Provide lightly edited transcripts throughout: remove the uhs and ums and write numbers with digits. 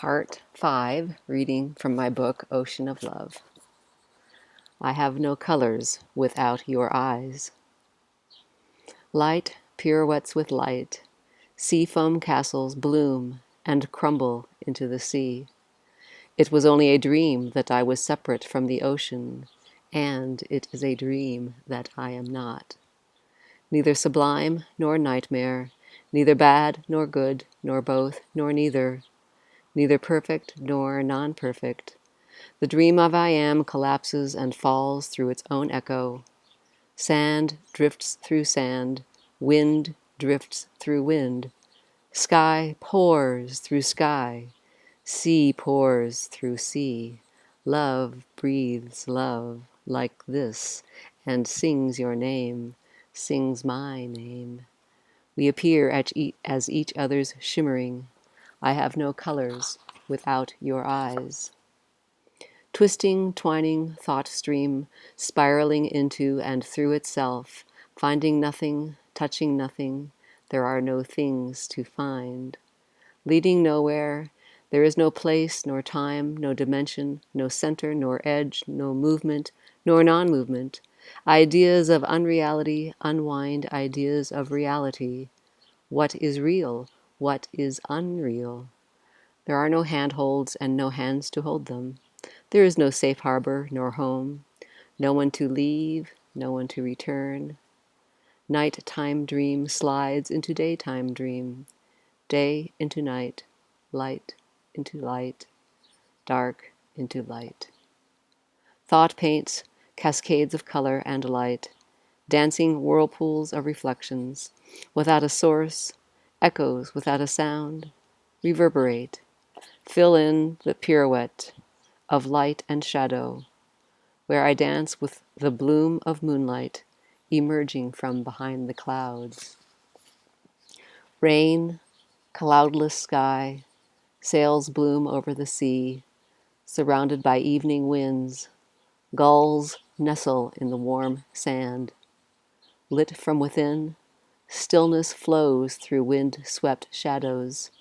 Part 5, reading from my book, Ocean of Love. I have no colors without your eyes. Light pirouettes with light. Sea foam castles bloom and crumble into the sea. It was only a dream that I was separate from the ocean, and it is a dream that I am not. Neither sublime nor nightmare, neither bad nor good, nor both, nor neither. Neither perfect nor non-perfect. The dream of I am collapses and falls through its own echo. Sand drifts through sand, wind drifts through wind, sky pours through sky, sea pours through sea. Love breathes love like this and sings your name, sings my name. We appear as each other's shimmering. I have no colors without your eyes. Twisting, twining thought stream, spiraling into and through itself, finding nothing, touching nothing, there are no things to find. Leading nowhere, there is no place, nor time, no dimension, no center, nor edge, no movement, nor non-movement. Ideas of unreality unwind ideas of reality. What is real? What is unreal? There are no handholds and no hands to hold them. There is no safe harbor nor home, no one to leave, no one to return. Nighttime dream slides into daytime dream, day into night, light into light, dark into light. Thought paints cascades of color and light, dancing whirlpools of reflections, without a source, echoes without a sound, reverberate, fill in the pirouette of light and shadow, where I dance with the bloom of moonlight emerging from behind the clouds. Rain, cloudless sky, sails bloom over the sea, surrounded by evening winds. Gulls nestle in the warm sand. Lit from within, stillness flows through wind-swept shadows.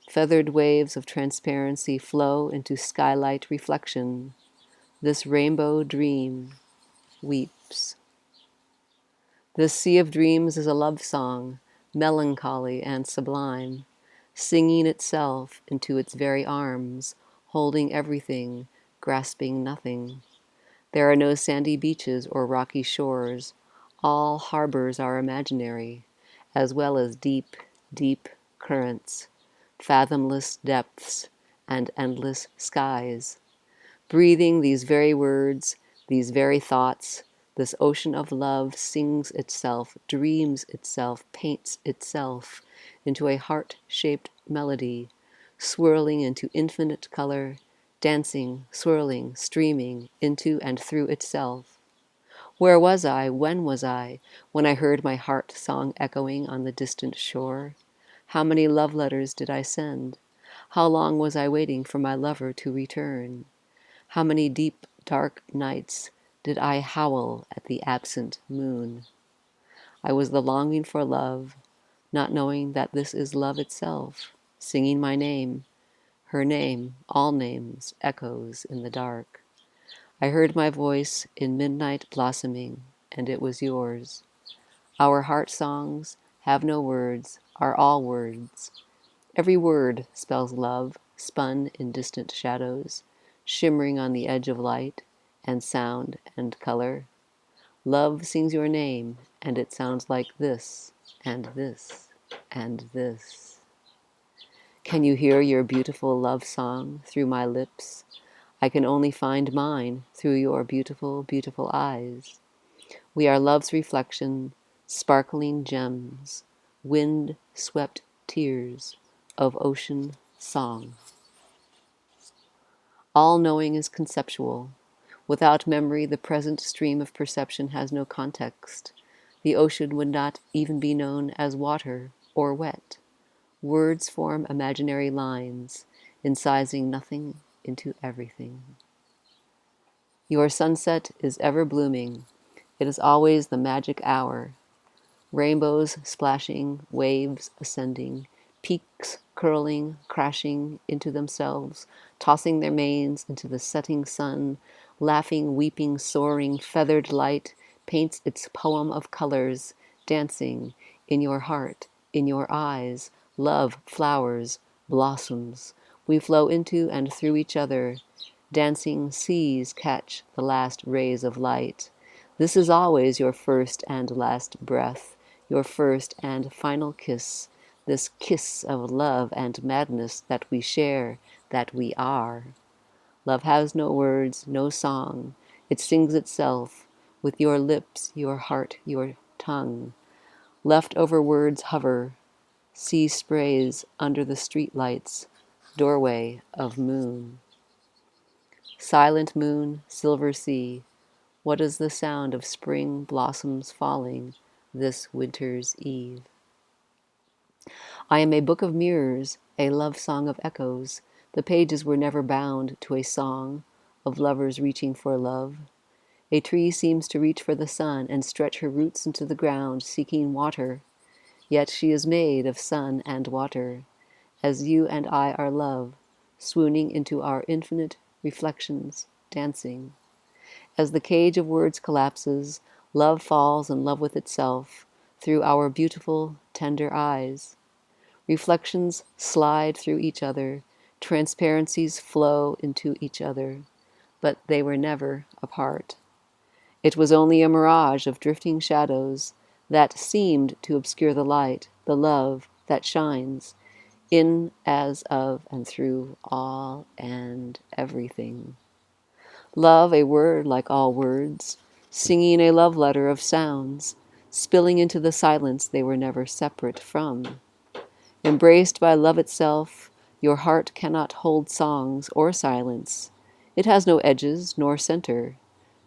Feathered waves of transparency flow into skylight reflection. This rainbow dream weeps. This sea of dreams is a love song, melancholy and sublime, singing itself into its very arms, holding everything, grasping nothing. There are no sandy beaches or rocky shores. All harbors are imaginary, as well as deep, deep currents, fathomless depths, and endless skies. Breathing these very words, these very thoughts, this ocean of love sings itself, dreams itself, paints itself into a heart-shaped melody, swirling into infinite color, dancing, swirling, streaming into and through itself. Where was I, when I heard my heart song echoing on the distant shore? How many love letters did I send? How long was I waiting for my lover to return? How many deep, dark nights did I howl at the absent moon? I was the longing for love, not knowing that this is love itself, singing my name, her name, all names, echoes in the dark. I heard my voice in midnight blossoming, and it was yours. Our heart songs have no words, are all words. Every word spells love, spun in distant shadows, shimmering on the edge of light and sound and color. Love sings your name, and it sounds like this, and this, and this. Can you hear your beautiful love song through my lips? I can only find mine through your beautiful, beautiful eyes. We are love's reflection, sparkling gems, wind-swept tears of ocean song. All knowing is conceptual. Without memory, the present stream of perception has no context. The ocean would not even be known as water or wet. Words form imaginary lines, incising nothing into everything. Your sunset is ever blooming. It is always the magic hour. Rainbows splashing, waves ascending, peaks curling, crashing into themselves, tossing their manes into the setting sun, laughing, weeping, soaring, feathered light paints its poem of colors, dancing in your heart, in your eyes, love, flowers, blossoms. We flow into and through each other. Dancing seas catch the last rays of light. This is always your first and last breath, your first and final kiss, this kiss of love and madness that we share, that we are. Love has no words, no song. It sings itself with your lips, your heart, your tongue. Leftover words hover, sea sprays under the streetlights, doorway of moon. Silent moon, silver sea, what is the sound of spring blossoms falling this winter's eve? I am a book of mirrors, a love song of echoes. The pages were never bound to a song of lovers reaching for love. A tree seems to reach for the sun and stretch her roots into the ground, seeking water. Yet she is made of sun and water, as you and I are love, swooning into our infinite reflections, dancing. As the cage of words collapses, love falls in love with itself through our beautiful, tender eyes. Reflections slide through each other, transparencies flow into each other, but they were never apart. It was only a mirage of drifting shadows that seemed to obscure the light, the love that shines in, as of, and through all and everything. Love, a word like all words, singing a love letter of sounds, spilling into the silence they were never separate from. Embraced by love itself, your heart cannot hold songs or silence. It has no edges nor center.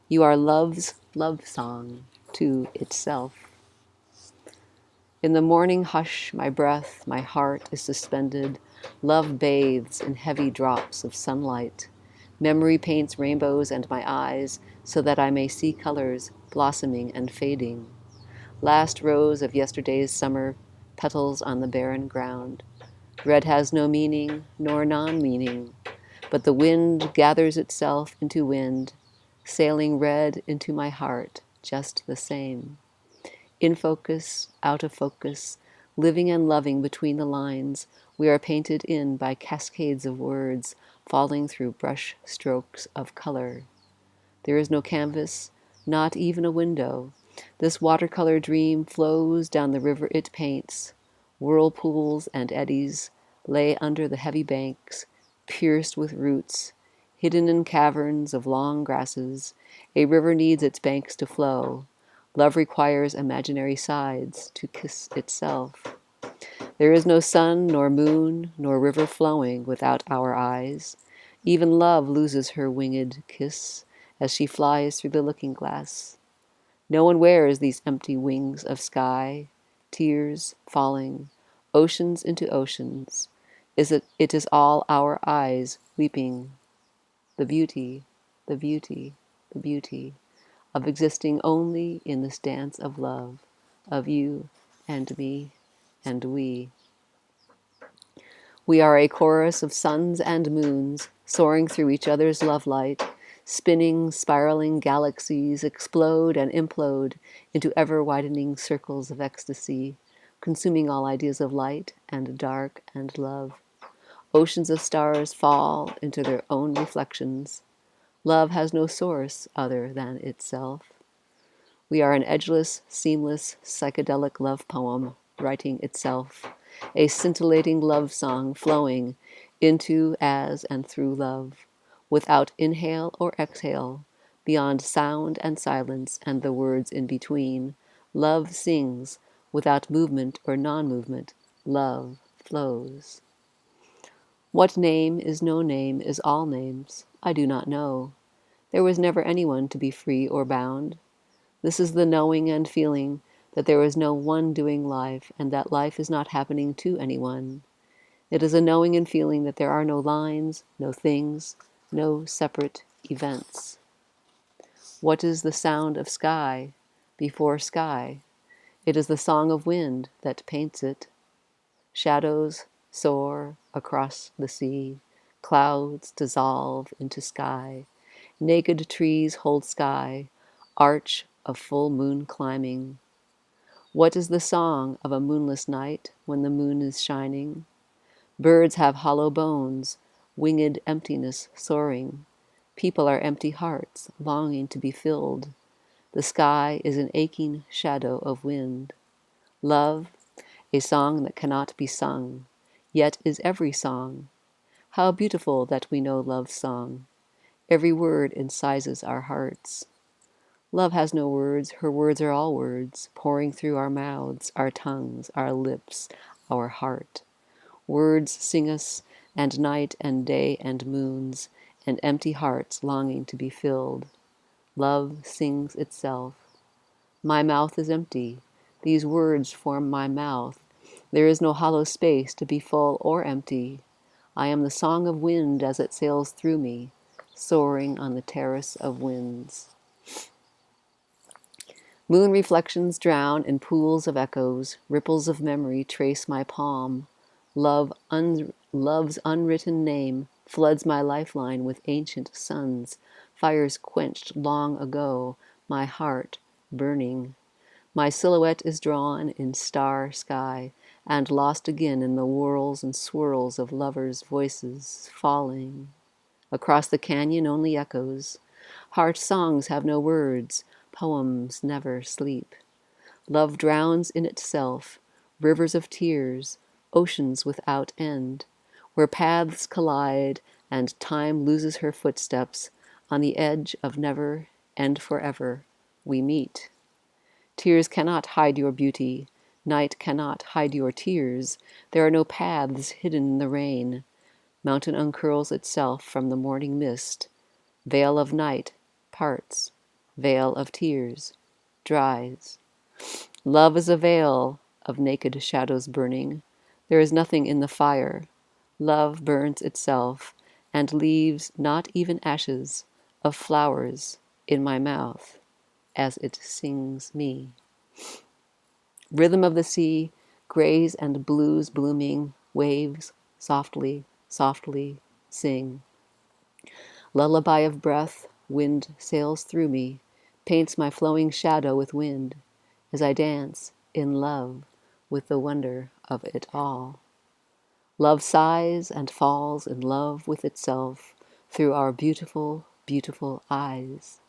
You are love's love song to itself. In the morning hush, my breath, my heart is suspended. Love bathes in heavy drops of sunlight. Memory paints rainbows and my eyes so that I may see colors blossoming and fading. Last rose of yesterday's summer, petals on the barren ground. Red has no meaning nor non-meaning, but the wind gathers itself into wind, sailing red into my heart just the same. In focus, out of focus, living and loving between the lines, we are painted in by cascades of words falling through brush strokes of color. There is no canvas, not even a window. This watercolor dream flows down the river it paints. Whirlpools and eddies lay under the heavy banks, pierced with roots, hidden in caverns of long grasses. A river needs its banks to flow. Love requires imaginary sides to kiss itself. There is no sun, nor moon, nor river flowing without our eyes. Even love loses her winged kiss as she flies through the looking glass. No one wears these empty wings of sky, tears falling, oceans into oceans. It is all our eyes weeping. The beauty, the beauty, the beauty of existing only in this dance of love, of you and me and we. We are a chorus of suns and moons, soaring through each other's love light. Spinning, spiraling galaxies explode and implode into ever-widening circles of ecstasy, consuming all ideas of light and dark and love. Oceans of stars fall into their own reflections. Love has no source other than itself. We are an edgeless, seamless, psychedelic love poem, writing itself, a scintillating love song flowing into, as, and through love, without inhale or exhale, beyond sound and silence and the words in between. Love sings, without movement or non-movement. Love flows. What name is no name is all names? I do not know. There was never anyone to be free or bound. This is the knowing and feeling that there is no one doing life and that life is not happening to anyone. It is a knowing and feeling that there are no lines, no things, no separate events. What is the sound of sky before sky? It is the song of wind that paints it. Shadows soar across the sea. Clouds dissolve into sky. Naked trees hold sky. Arch of full moon climbing. What is the song of a moonless night when the moon is shining? Birds have hollow bones, winged emptiness soaring. People are empty hearts, longing to be filled. The sky is an aching shadow of wind. Love, a song that cannot be sung, yet is every song. How beautiful that we know love's song. Every word incises our hearts. Love has no words, her words are all words, pouring through our mouths, our tongues, our lips, our heart. Words sing us, and night and day and moons, and empty hearts longing to be filled. Love sings itself. My mouth is empty. These words form my mouth. There is no hollow space to be full or empty. I am the song of wind as it sails through me, soaring on the terrace of winds. Moon reflections drown in pools of echoes. Ripples of memory trace my palm. Love's unwritten name floods my lifeline with ancient suns. Fires quenched long ago, my heart burning. My silhouette is drawn in star sky and lost again in the whirls and swirls of lovers' voices falling. Across the canyon only echoes. Heart songs have no words. Poems never sleep. Love drowns in itself. Rivers of tears. Oceans without end. Where paths collide and time loses her footsteps. On the edge of never and forever we meet. Tears cannot hide your beauty. Night cannot hide your tears. There are no paths hidden in the rain. Mountain uncurls itself from the morning mist. Veil of night parts. Veil of tears dries. Love is a veil of naked shadows burning. There is nothing in the fire. Love burns itself and leaves not even ashes of flowers in my mouth as it sings me. Rhythm of the sea, grays and blues blooming, waves softly, softly sing. Lullaby of breath, wind sails through me, paints my flowing shadow with wind, as I dance in love with the wonder of it all. Love sighs and falls in love with itself through our beautiful, beautiful eyes.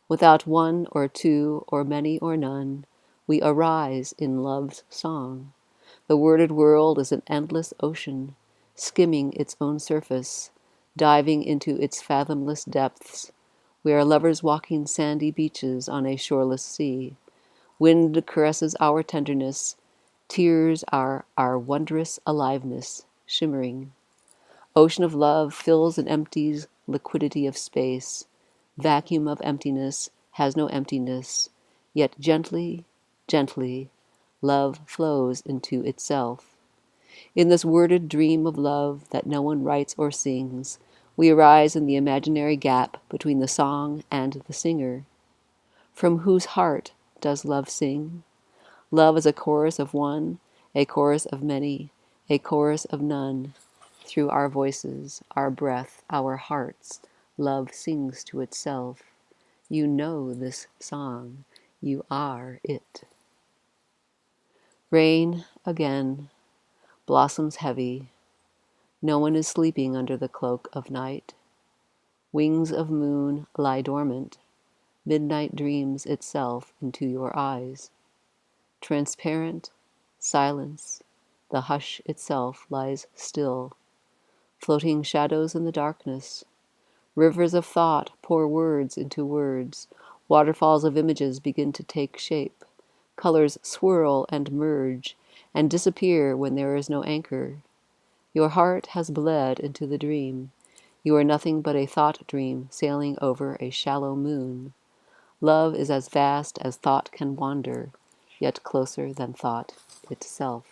Without one or two or many or none, we arise in love's song. The worded world is an endless ocean, skimming its own surface, diving into its fathomless depths. We are lovers walking sandy beaches on a shoreless sea. Wind caresses our tenderness, tears are our wondrous aliveness, shimmering. Ocean of love fills and empties liquidity of space. Vacuum of emptiness has no emptiness, yet gently, gently, love flows into itself. In this worded dream of love that no one writes or sings, we arise in the imaginary gap between the song and the singer. From whose heart does love sing? Love is a chorus of one, a chorus of many, a chorus of none. Through our voices, our breath, our hearts, love sings to itself. You know this song. You are it. Rain again, blossoms heavy. No one is sleeping under the cloak of night. Wings of moon lie dormant. Midnight dreams itself into your eyes. Transparent, silence, the hush itself lies still. Floating shadows in the darkness. Rivers of thought pour words into words. Waterfalls of images begin to take shape. Colors swirl and merge and disappear when there is no anchor. Your heart has bled into the dream. You are nothing but a thought dream sailing over a shallow moon. Love is as vast as thought can wander, yet closer than thought itself.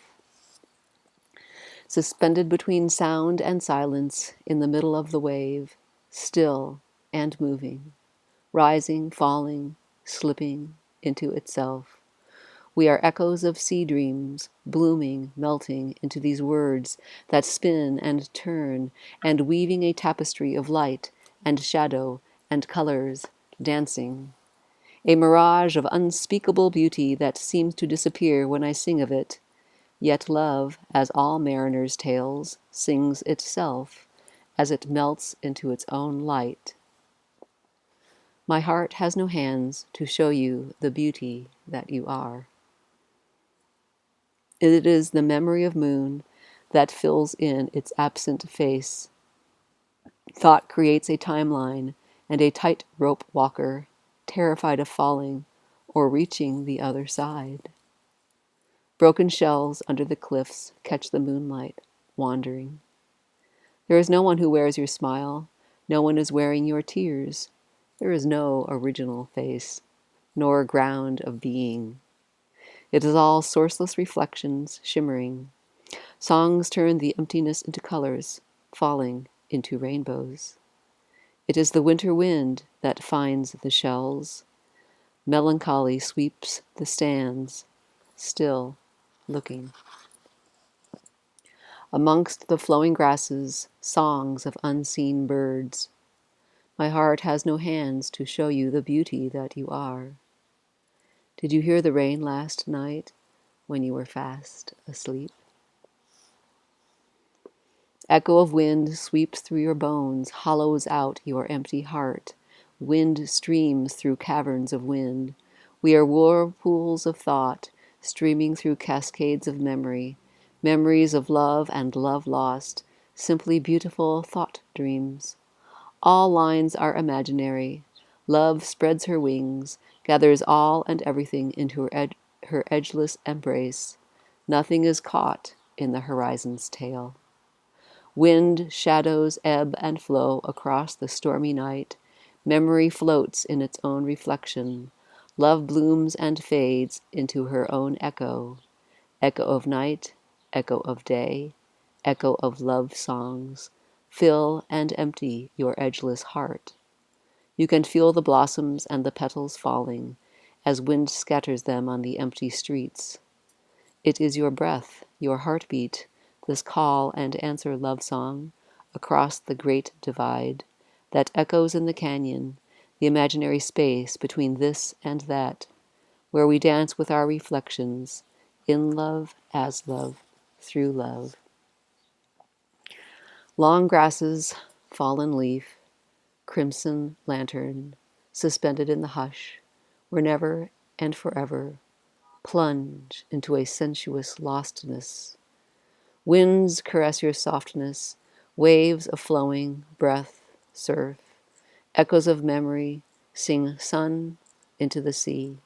Suspended between sound and silence in the middle of the wave, still and moving, rising, falling, slipping into itself. We are echoes of sea dreams, blooming, melting into these words that spin and turn, and weaving a tapestry of light and shadow and colors, dancing. A mirage of unspeakable beauty that seems to disappear when I sing of it. Yet love, as all mariners' tales, sings itself as it melts into its own light. My heart has no hands to show you the beauty that you are. It is the memory of moon that fills in its absent face. Thought creates a timeline and a tightrope walker, terrified of falling or reaching the other side. Broken shells under the cliffs catch the moonlight, wandering. There is no one who wears your smile. No one is wearing your tears. There is no original face, nor ground of being. It is all sourceless reflections, shimmering. Songs turn the emptiness into colors, falling into rainbows. It is the winter wind that finds the shells. Melancholy sweeps the stands, still looking. Amongst the flowing grasses, songs of unseen birds. My heart has no hands to show you the beauty that you are. Did you hear the rain last night when you were fast asleep? Echo of wind sweeps through your bones, hollows out your empty heart. Wind streams through caverns of wind. We are whirlpools of thought, streaming through cascades of memory, memories of love and love lost, simply beautiful thought dreams. All lines are imaginary. Love spreads her wings, gathers all and everything into her edgeless embrace. Nothing is caught in the horizon's tail. Wind, shadows ebb and flow across the stormy night. Memory floats in its own reflection. Love blooms and fades into her own echo. Echo of night, echo of day, echo of love songs. Fill and empty your edgeless heart. You can feel the blossoms and the petals falling as wind scatters them on the empty streets. It is your breath, your heartbeat, this call and answer love song across the great divide that echoes in the canyon, the imaginary space between this and that, where we dance with our reflections, in love, as love, through love. Long grasses, fallen leaf, crimson lantern, suspended in the hush, where never and forever plunge into a sensuous lostness. Winds caress your softness, waves of flowing breath, surf, echoes of memory sing sun into the sea.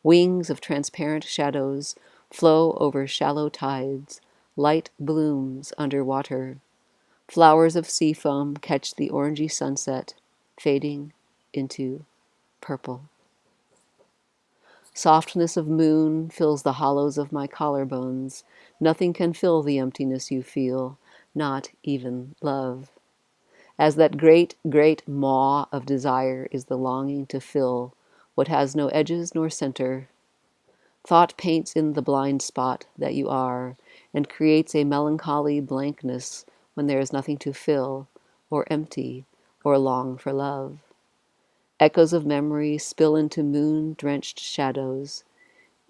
Wings of transparent shadows flow over shallow tides, light blooms under water. Flowers of sea foam catch the orangey sunset, fading into purple. Softness of moon fills the hollows of my collarbones. Nothing can fill the emptiness you feel, not even love. As that great, great maw of desire is the longing to fill what has no edges nor center. Thought paints in the blind spot that you are, and creates a melancholy blankness when there is nothing to fill, or empty, or long for love. Echoes of memory spill into moon-drenched shadows.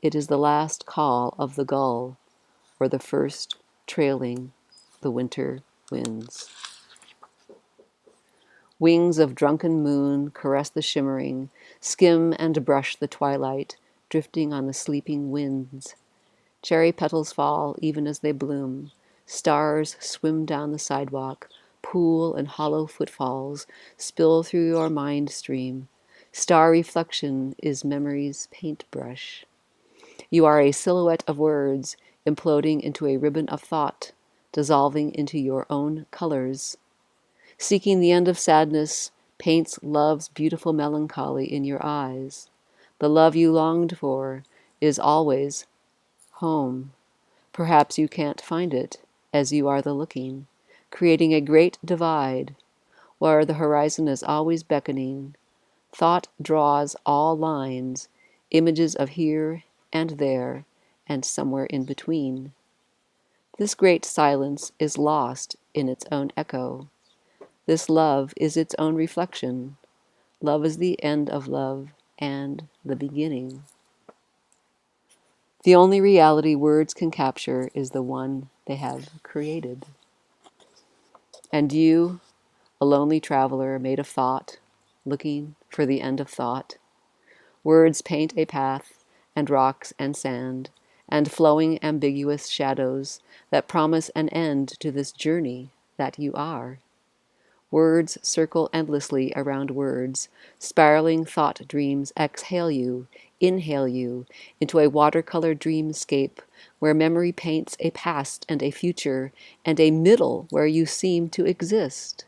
It is the last call of the gull, or the first trailing the winter winds. Wings of drunken moon caress the shimmering, skim and brush the twilight, drifting on the sleeping winds. Cherry petals fall even as they bloom. Stars swim down the sidewalk, pool and hollow footfalls spill through your mind stream. Star reflection is memory's paintbrush. You are a silhouette of words, imploding into a ribbon of thought, dissolving into your own colors. Seeking the end of sadness paints love's beautiful melancholy in your eyes. The love you longed for is always home. Perhaps you can't find it, as you are the looking, creating a great divide, where the horizon is always beckoning. Thought draws all lines, images of here and there, and somewhere in between. This great silence is lost in its own echo. This love is its own reflection. Love is the end of love and the beginning. The only reality words can capture is the one they have created. And you, a lonely traveler made of thought, looking for the end of thought, words paint a path, and rocks and sand, and flowing ambiguous shadows that promise an end to this journey that you are. Words circle endlessly around words. Spiraling thought dreams exhale you, inhale you, into a watercolor dreamscape where memory paints a past and a future, and a middle where you seem to exist.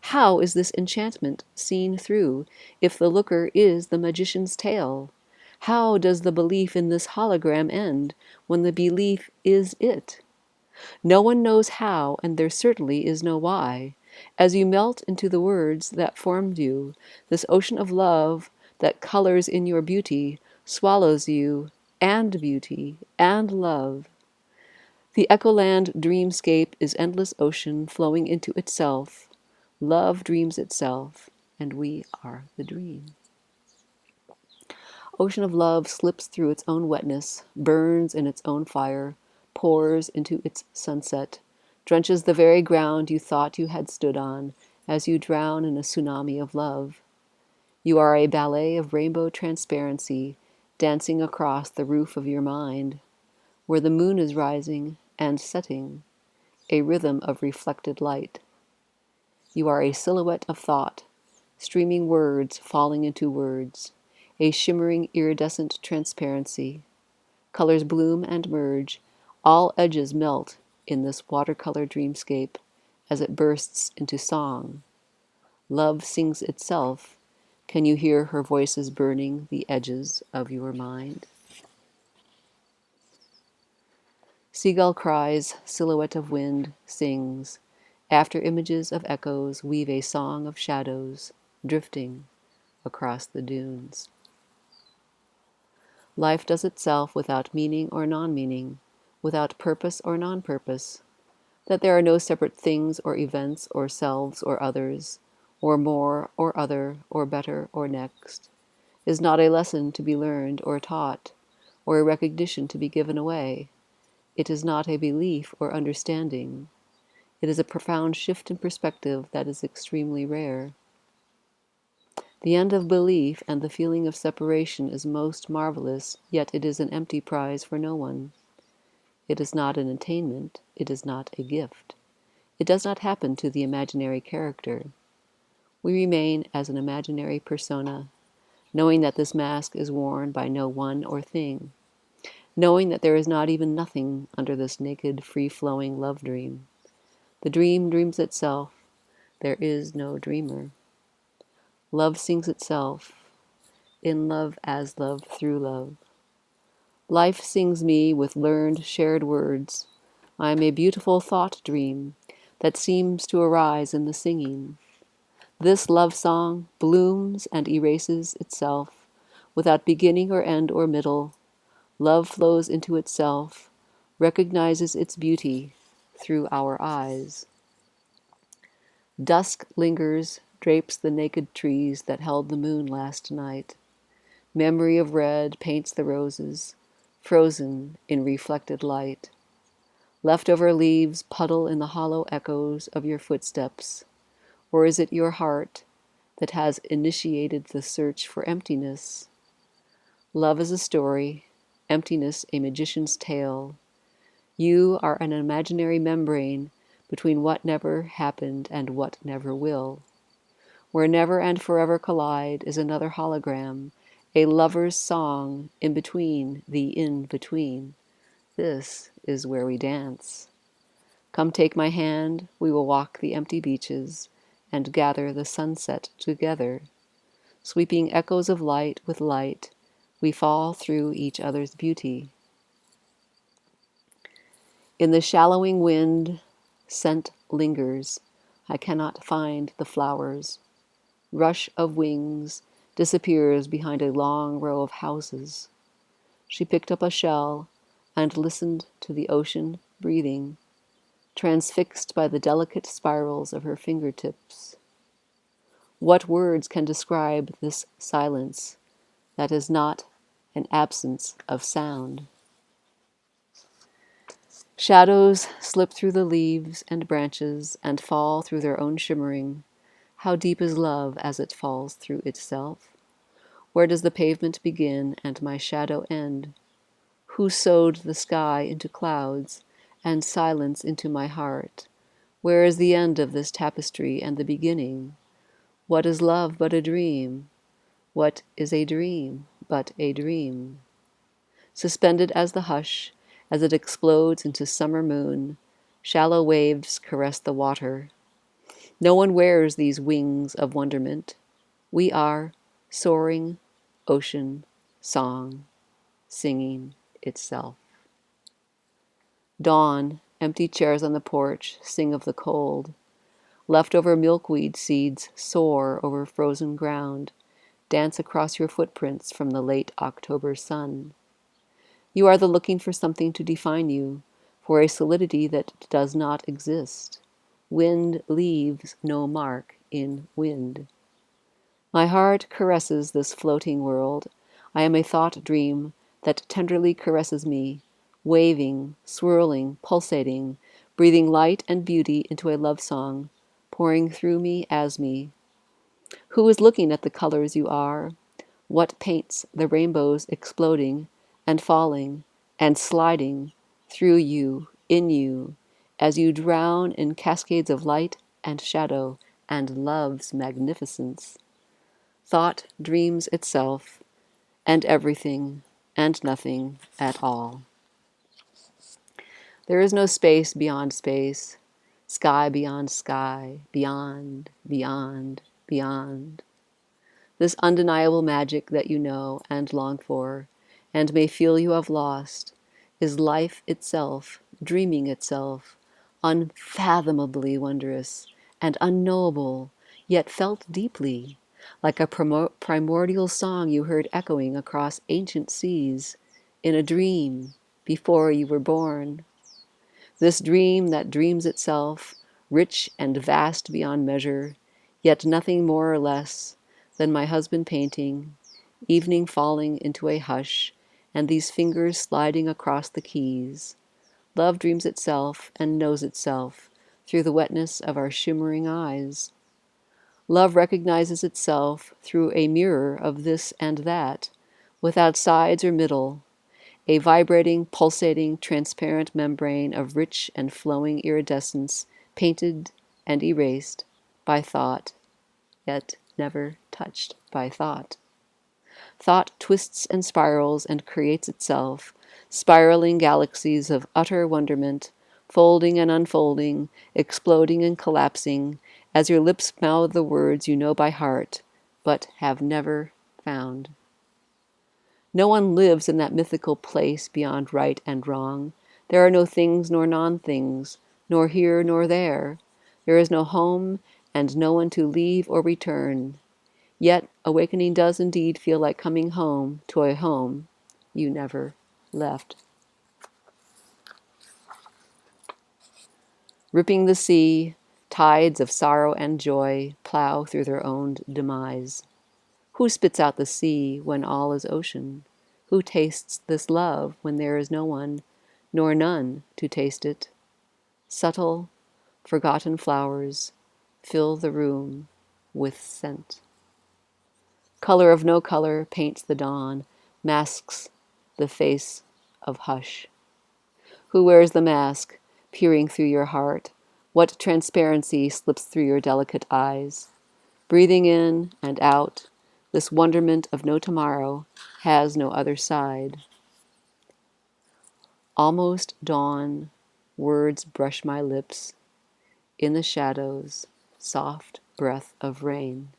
How is this enchantment seen through if the looker is the magician's tale? How does the belief in this hologram end when the belief is it? No one knows how, and there certainly is no why. As you melt into the words that formed you, this ocean of love that colors in your beauty swallows you and beauty and love. The Echoland dreamscape is endless ocean flowing into itself. Love dreams itself, and we are the dream. Ocean of love slips through its own wetness, burns in its own fire, pours into its sunset, drenches the very ground you thought you had stood on as you drown in a tsunami of love. You are a ballet of rainbow transparency dancing across the roof of your mind, where the moon is rising and setting, a rhythm of reflected light. You are a silhouette of thought, streaming words falling into words, a shimmering iridescent transparency. Colors bloom and merge, all edges melt in this watercolor dreamscape as it bursts into song. Love sings itself. Can you hear her voices burning the edges of your mind? Seagull cries, silhouette of wind, sings. After images of echoes weave a song of shadows, drifting across the dunes. Life does itself without meaning or non-meaning, without purpose or non-purpose. That there are no separate things or events or selves or others, or more or other or better or next, is not a lesson to be learned or taught, or a recognition to be given away. It is not a belief or understanding. It is a profound shift in perspective that is extremely rare. The end of belief and the feeling of separation is most marvelous, yet it is an empty prize for no one. It is not an attainment, it is not a gift. It does not happen to the imaginary character. We remain as an imaginary persona, knowing that this mask is worn by no one or thing, knowing that there is not even nothing under this naked, free-flowing love dream. The dream dreams itself. There is no dreamer. Love sings itself, in love as love through love. Life sings me with learned, shared words. I am a beautiful thought dream that seems to arise in the singing. This love song blooms and erases itself without beginning or end or middle. Love flows into itself, recognizes its beauty through our eyes. Dusk lingers, drapes the naked trees that held the moon last night. Memory of red paints the roses, frozen in reflected light. Leftover leaves puddle in the hollow echoes of your footsteps. Or is it your heart that has initiated the search for emptiness? Love is a story, emptiness a magician's tale. You are an imaginary membrane between what never happened and what never will. Where never and forever collide is another hologram, a lover's song in between the in-between. This is where we dance. Come take my hand, we will walk the empty beaches and gather the sunset together. Sweeping echoes of light with light, we fall through each other's beauty. In the shallowing wind, scent lingers. I cannot find the flowers. Rush of wings disappears behind a long row of houses. She picked up a shell and listened to the ocean breathing, transfixed by the delicate spirals of her fingertips. What words can describe this silence that is not an absence of sound? Shadows slip through the leaves and branches and fall through their own shimmering. How deep is love as it falls through itself? Where does the pavement begin and my shadow end? Who sewed the sky into clouds and silence into my heart? Where is the end of this tapestry and the beginning? What is love but a dream? What is a dream but a dream? Suspended as the hush, as it explodes into summer moon, shallow waves caress the water. No one wears these wings of wonderment. We are soaring ocean song, singing itself. Dawn, empty chairs on the porch sing of the cold. Leftover milkweed seeds soar over frozen ground, dance across your footprints from the late October sun. You are the looking for something to define you, for a solidity that does not exist. Wind leaves no mark in wind. My heart caresses this floating world. I am a thought dream that tenderly caresses me, waving, swirling, pulsating, breathing light and beauty into a love song, pouring through me as me. Who is looking at the colors you are? What paints the rainbows exploding and falling and sliding through you, in you, as you drown in cascades of light and shadow and love's magnificence? Thought dreams itself, and everything, and nothing at all. There is no space beyond space, sky beyond sky, beyond, beyond, beyond. This undeniable magic that you know and long for, and may feel you have lost, is life itself, dreaming itself, unfathomably wondrous and unknowable, yet felt deeply, like a primordial song you heard echoing across ancient seas, in a dream, before you were born. This dream that dreams itself, rich and vast beyond measure, yet nothing more or less than my husband painting, evening falling into a hush, and these fingers sliding across the keys. Love dreams itself and knows itself through the wetness of our shimmering eyes. Love recognizes itself through a mirror of this and that, without sides or middle, a vibrating, pulsating, transparent membrane of rich and flowing iridescence, painted and erased by thought, yet never touched by thought. Thought twists and spirals and creates itself, spiraling galaxies of utter wonderment, folding and unfolding, exploding and collapsing, as your lips mouth the words you know by heart, but have never found. No one lives in that mythical place beyond right and wrong. There are no things nor non-things, nor here nor there. There is no home and no one to leave or return. Yet awakening does indeed feel like coming home to a home you never left. Ripping the sea, tides of sorrow and joy plow through their own demise. Who spits out the sea when all is ocean? Who tastes this love when there is no one, nor none, to taste it? Subtle, forgotten flowers fill the room with scent. Color of no color paints the dawn, masks the face of hush. Who wears the mask, peering through your heart? What transparency slips through your delicate eyes? Breathing in and out, this wonderment of no tomorrow has no other side. Almost dawn, words brush my lips. In the shadows, soft breath of rain.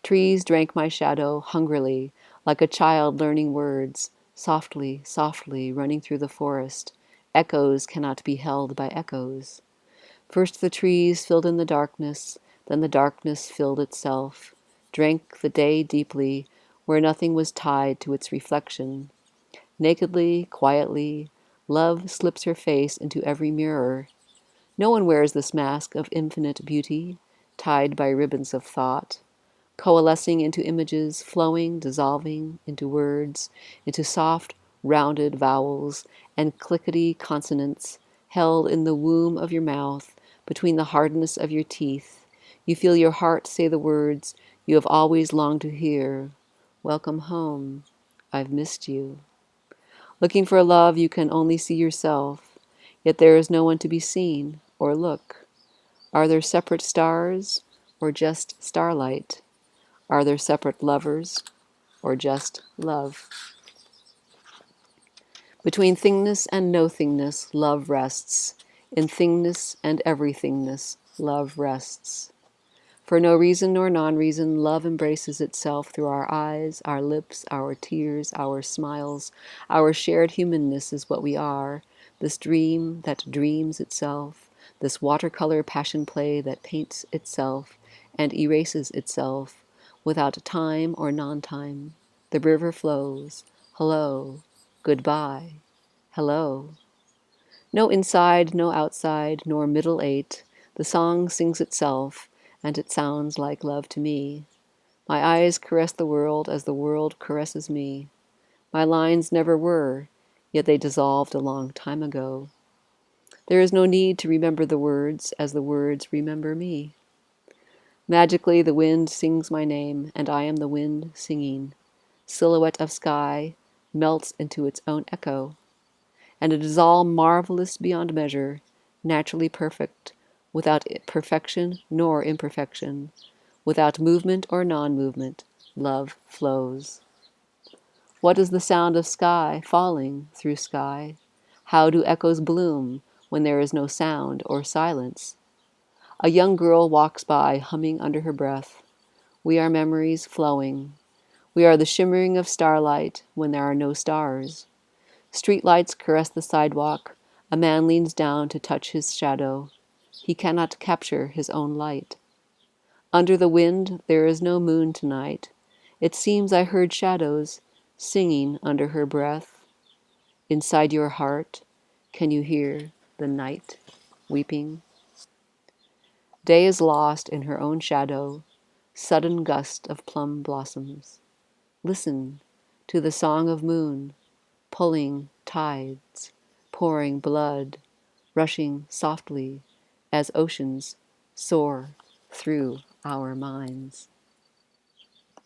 Trees drank my shadow hungrily, like a child learning words, softly, softly, running through the forest. Echoes cannot be held by echoes. First the trees filled in the darkness, then the darkness filled itself, drank the day deeply, where nothing was tied to its reflection. Nakedly, quietly, love slips her face into every mirror. No one wears this mask of infinite beauty, tied by ribbons of thought, coalescing into images, flowing, dissolving into words, into soft, rounded vowels and clickety consonants held in the womb of your mouth, between the hardness of your teeth. You feel your heart say the words you have always longed to hear. Welcome home. I've missed you. Looking for love, you can only see yourself, yet there is no one to be seen or look. Are there separate stars or just starlight? Are there separate lovers or just love? Between thingness and no thingness, love rests. In thingness and everythingness, love rests. For no reason nor non-reason, love embraces itself through our eyes, our lips, our tears, our smiles. Our shared humanness is what we are, this dream that dreams itself, this watercolor passion play that paints itself and erases itself without time or non-time. The river flows. Hello. Goodbye. Hello. No inside, no outside, nor middle eight. The song sings itself, and it sounds like love to me. My eyes caress the world as the world caresses me. My lines never were, yet they dissolved a long time ago. There is no need to remember the words as the words remember me. Magically, the wind sings my name, and I am the wind singing. Silhouette of sky melts into its own echo. And it is all marvelous beyond measure, naturally perfect, without perfection nor imperfection, without movement or non-movement, love flows. What is the sound of sky falling through sky? How do echoes bloom when there is no sound or silence? A young girl walks by, humming under her breath. We are memories flowing. We are the shimmering of starlight when there are no stars. Streetlights caress the sidewalk. A man leans down to touch his shadow. He cannot capture his own light. Under the wind, there is no moon tonight. It seems I heard shadows singing under her breath. Inside your heart, can you hear the night weeping? Day is lost in her own shadow, sudden gust of plum blossoms. Listen to the song of moon, pulling tides, pouring blood, rushing softly as oceans soar through our minds.